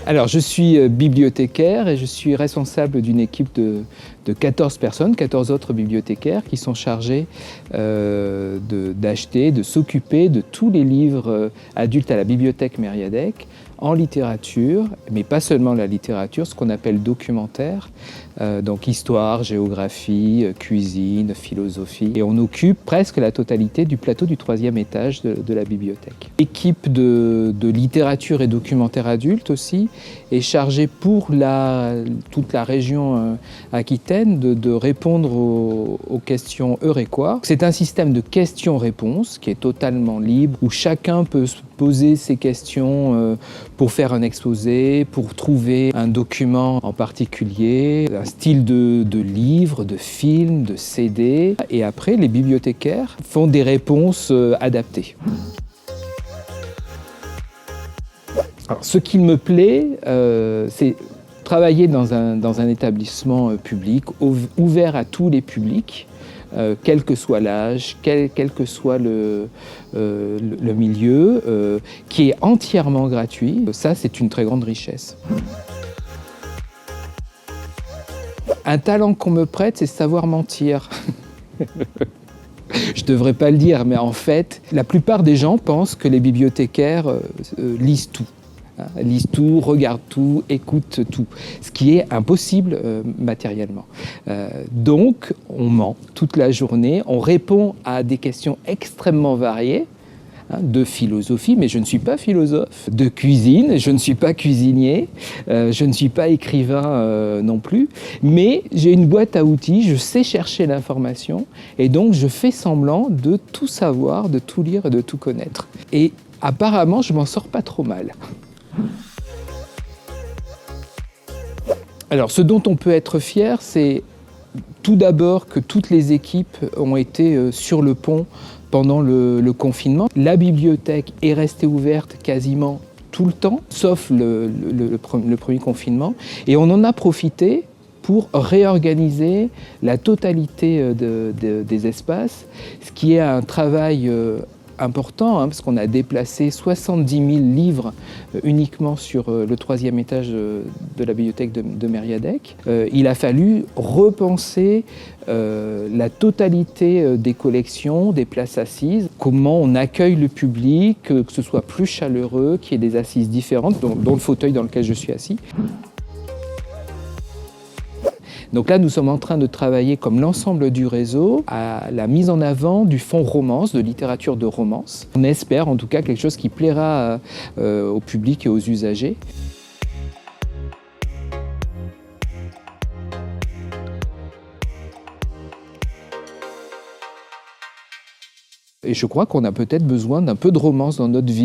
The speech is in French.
Alors, je suis bibliothécaire et je suis responsable d'une équipe de 14 personnes, 14 autres bibliothécaires qui sont chargés d'acheter, de s'occuper de tous les livres adultes à la bibliothèque Mériadec en littérature, mais pas seulement la littérature, ce qu'on appelle documentaire, donc histoire, géographie, cuisine, philosophie. Et on occupe presque la totalité du plateau du 3e étage de la bibliothèque. L'équipe de littérature et documentaire adulte aussi est chargée pour toute la région aquitaine de répondre aux questions Eurécois. C'est un système de questions-réponses qui est totalement libre, où chacun peut se poser ses questions pour faire un exposé, pour trouver un document en particulier, un style de livre, de film, de CD. Et après, les bibliothécaires font des réponses adaptées. Alors, ce qui me plaît, c'est travailler dans un établissement public, ouvert à tous les publics, quel que soit l'âge, quel que soit le milieu, qui est entièrement gratuit. Ça, c'est une très grande richesse. Un talent qu'on me prête, c'est savoir mentir. Je ne devrais pas le dire, mais en fait, la plupart des gens pensent que les bibliothécaires lisent tout. Lisent tout, regardent tout, écoutent tout, ce qui est impossible matériellement. Donc, on ment toute la journée, on répond à des questions extrêmement variées, de philosophie, mais je ne suis pas philosophe, de cuisine, je ne suis pas cuisinier, je ne suis pas écrivain non plus, mais j'ai une boîte à outils, je sais chercher l'information, et donc je fais semblant de tout savoir, de tout lire et de tout connaître. Et apparemment, je m'en sors pas trop mal. Alors, ce dont on peut être fier, c'est tout d'abord que toutes les équipes ont été sur le pont pendant le confinement. La bibliothèque est restée ouverte quasiment tout le temps, sauf le premier confinement. Et on en a profité pour réorganiser la totalité des espaces, ce qui est un travail important, parce qu'on a déplacé 70 000 livres uniquement sur le 3e étage de la bibliothèque de Mériadec. Il a fallu repenser la totalité des collections, des places assises, comment on accueille le public, que ce soit plus chaleureux, qu'il y ait des assises différentes, dont le fauteuil dans lequel je suis assis. Donc là, nous sommes en train de travailler, comme l'ensemble du réseau, à la mise en avant du fonds romance, de littérature de romance. On espère en tout cas quelque chose qui plaira au public et aux usagers. Et je crois qu'on a peut-être besoin d'un peu de romance dans notre vie.